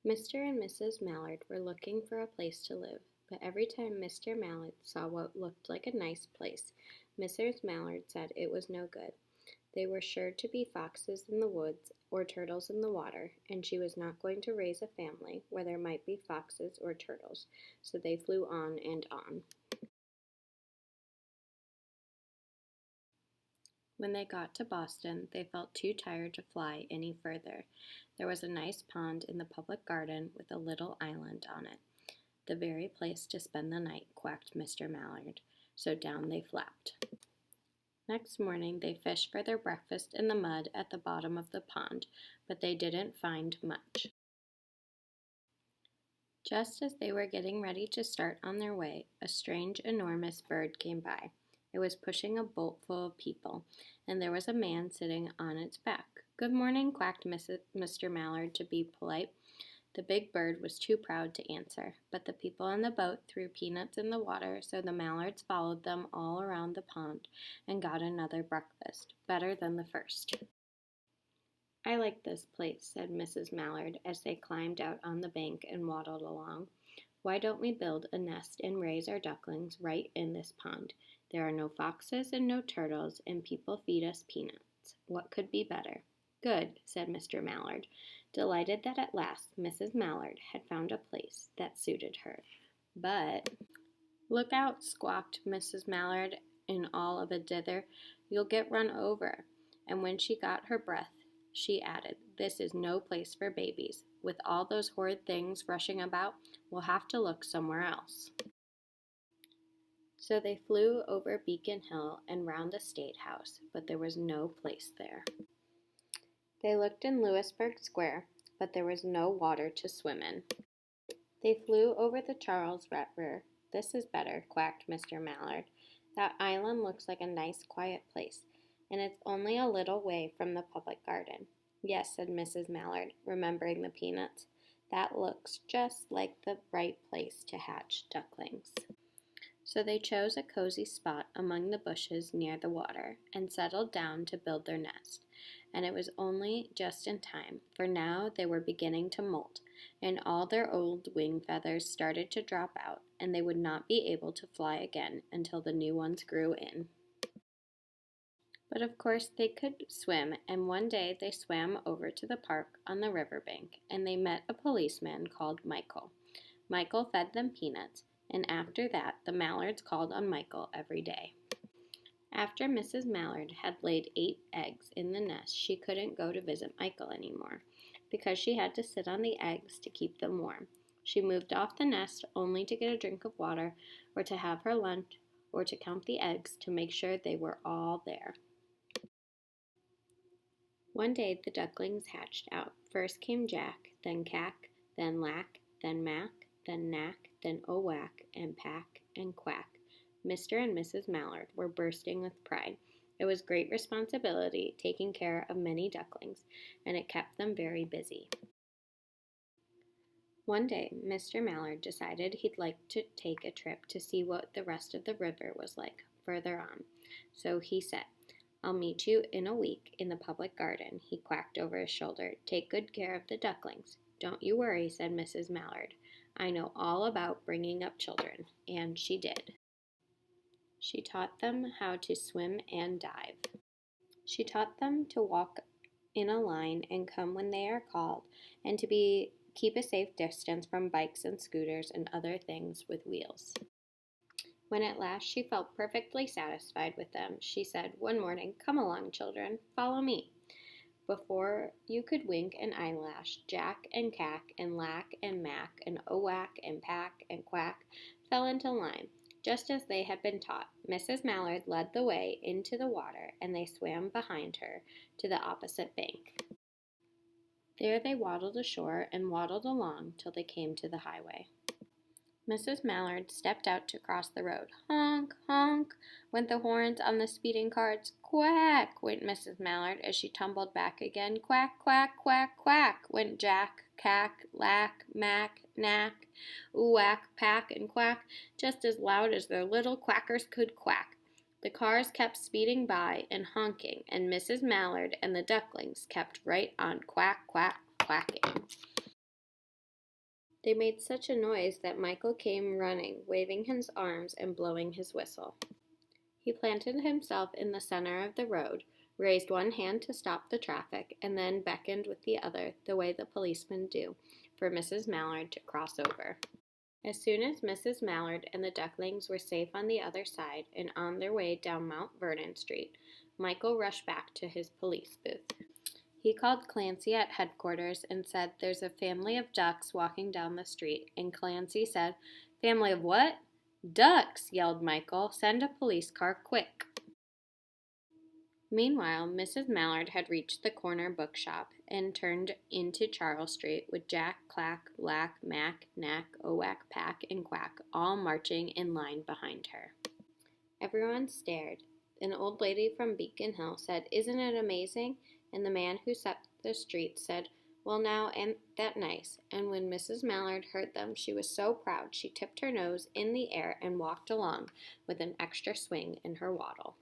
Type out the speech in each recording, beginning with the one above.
Mr. and Mrs. Mallard were looking for a place to live, but every time Mr. Mallard saw what looked like a nice place, Mrs. Mallard said it was no good. They were sure to be foxes in the woods or turtles in the water, and she was not going to raise a family where there might be foxes or turtles, so they flew on and on. When they got to Boston, they felt too tired to fly any further. There was a nice pond in the public garden with a little island on it. The very place to spend the night, quacked Mr. Mallard. So down they flapped. Next morning they fished for their breakfast in the mud at the bottom of the pond, but they didn't find much. Just as they were getting ready to start on their way, a strange, enormous bird came by. It was pushing a boat full of people, and there was a man sitting on its back. "Good morning," quacked Mr. Mallard to be polite. The big bird was too proud to answer, but the people on the boat threw peanuts in the water, so the Mallards followed them all around the pond and got another breakfast, better than the first. "I like this place," said Mrs. Mallard as they climbed out on the bank and waddled along. "Why don't we build a nest and raise our ducklings right in this pond? There are no foxes and no turtles, and people feed us peanuts. What could be better?" "Good," said Mr. Mallard, delighted that at last Mrs. Mallard had found a place that suited her. But "Look out," squawked Mrs. Mallard in all of a dither. "You'll get run over." And when she got her breath, she added, "This is no place for babies. With all those horrid things rushing about, we'll have to look somewhere else." So they flew over Beacon Hill and round the State House, but there was no place there. They looked in Louisburg Square, but there was no water to swim in. They flew over the Charles River. "This is better," quacked Mr. Mallard. "That island looks like a nice, quiet place, and it's only a little way from the public garden." "Yes," said Mrs. Mallard, remembering the peanuts. "That looks just like the right place to hatch ducklings." So they chose a cozy spot among the bushes near the water and settled down to build their nest. And it was only just in time, for now they were beginning to molt, and all their old wing feathers started to drop out, and they would not be able to fly again until the new ones grew in. But of course they could swim, and one day they swam over to the park on the river bank, and they met a policeman called Michael. Michael fed them peanuts, and after that the Mallards called on Michael every day. After Mrs. Mallard had laid 8 eggs in the nest, she couldn't go to visit Michael anymore, because she had to sit on the eggs to keep them warm. She moved off the nest only to get a drink of water, or to have her lunch, or to count the eggs to make sure they were all there. One day the ducklings hatched out. First came Jack, then Cack, then Lack, then Mack, then Knack, then Owack, and Pack, and Quack. Mr. and Mrs. Mallard were bursting with pride. It was great responsibility taking care of many ducklings, and it kept them very busy. One day, Mr. Mallard decided he'd like to take a trip to see what the rest of the river was like further on. So he said, "I'll meet you in a week in the public garden," he quacked over his shoulder. "Take good care of the ducklings." "Don't you worry," said Mrs. Mallard. "I know all about bringing up children," and she did. She taught them how to swim and dive. She taught them to walk in a line and come when they are called, and to keep a safe distance from bikes and scooters and other things with wheels. When at last she felt perfectly satisfied with them, she said one morning, "Come along, children, follow me." Before you could wink an eyelash, Jack and Cack and Lack and Mack and Owack and Pack and Quack fell into line, just as they had been taught. Mrs. Mallard led the way into the water, and they swam behind her to the opposite bank. There they waddled ashore and waddled along till they came to the highway. Mrs. Mallard stepped out to cross the road. Honk, honk, went the horns on the speeding carts. Quack, went Mrs. Mallard as she tumbled back again. Quack, quack, quack, quack, went Jack, Cack, Lack, Mack, Knack, Oowack, Pack, and Quack, just as loud as their little quackers could quack. The cars kept speeding by and honking, and Mrs. Mallard and the ducklings kept right on quack, quack, quacking. They made such a noise that Michael came running, waving his arms and blowing his whistle. He planted himself in the center of the road, raised one hand to stop the traffic, and then beckoned with the other, the way the policemen do, for Mrs. Mallard to cross over. As soon as Mrs. Mallard and the Ducklings were safe on the other side and on their way down Mount Vernon Street, Michael rushed back to his police booth. He called Clancy at headquarters and said, "There's a family of ducks walking down the street." And Clancy said, "Family of what?" "Ducks," yelled Michael. "Send a police car, quick." Meanwhile, Mrs. Mallard had reached the corner bookshop and turned into Charles Street with Jack, Clack, Lack, Mack, Knack, Owack, Pack, and Quack all marching in line behind her. Everyone stared. An old lady from Beacon Hill said, "Isn't it amazing?" And the man who swept the street said, "Well now, ain't that nice?" And when Mrs. Mallard heard them, she was so proud she tipped her nose in the air and walked along with an extra swing in her waddle.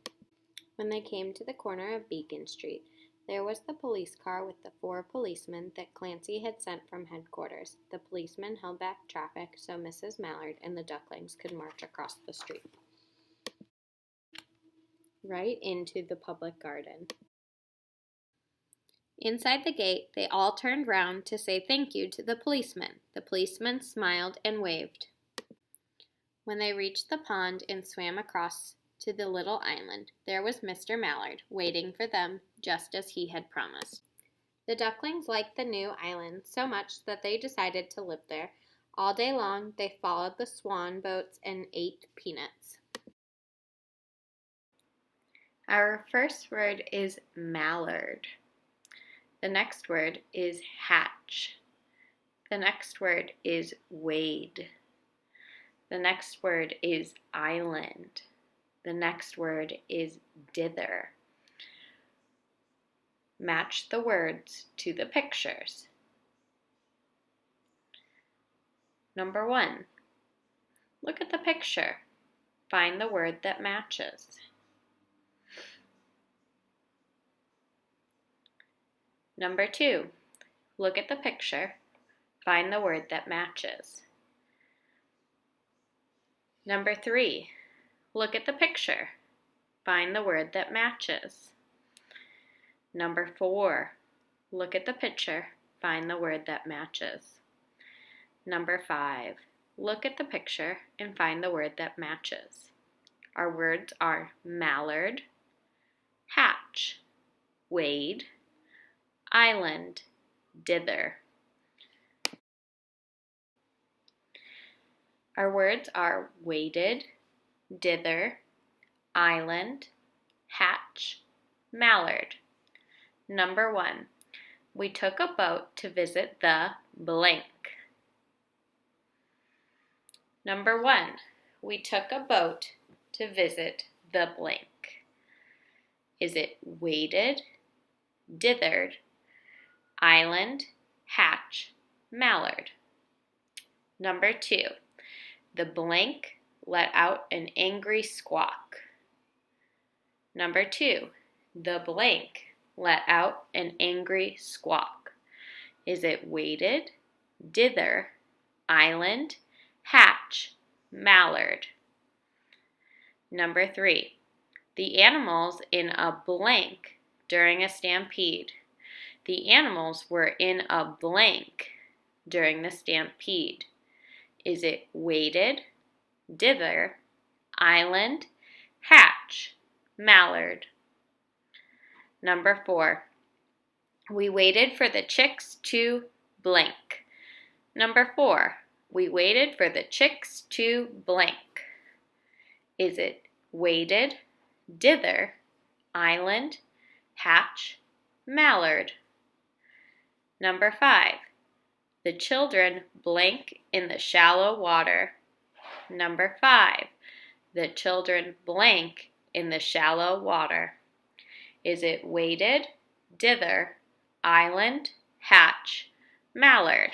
When they came to the corner of Beacon Street, there was the police car with the 4 policemen that Clancy had sent from headquarters. The policemen held back traffic so Mrs. Mallard and the Ducklings could march across the street, right into the public garden. Inside the gate, they all turned round to say thank you to the policemen. The policemen smiled and waved. When they reached the pond and swam across to the little island, there was Mr. Mallard, waiting for them just as he had promised. The Ducklings liked the new island so much that they decided to live there. All day long, they followed the swan boats and ate peanuts. Our first word is mallard. The next word is hatch. The next word is wade. The next word is island. The next word is dither. Match the words to the pictures. Number 1. Look at the picture. Find the word that matches. Number 2. Look at the picture. Find the word that matches. Number 3. Look at the picture. Find the word that matches. Number 4. Look at the picture. Find the word that matches. Number 5. Look at the picture and find the word that matches. Our words are mallard, hatch, wade, island, dither. Our words are waded, dither, island, hatch, mallard. Number 1. We took a boat to visit the blank. Number 1. We took a boat to visit the blank. Is it waded, dithered, island, hatch, mallard? Number 2. The blank let out an angry squawk. Number 2. The blank let out an angry squawk. Is it waded, dither, island, hatch, mallard? Number 3. The animals in a blank during a stampede. The animals were in a blank during the stampede. Is it waded, dither, island, hatch, mallard? Number 4. We waited for the chicks to blank. Number 4. We waited for the chicks to blank. Is it waded, dither, island, hatch, mallard? Number 5. The children blank in the shallow water. Number 5. The children blank in the shallow water. Is it waded, dither, island, hatch, mallard?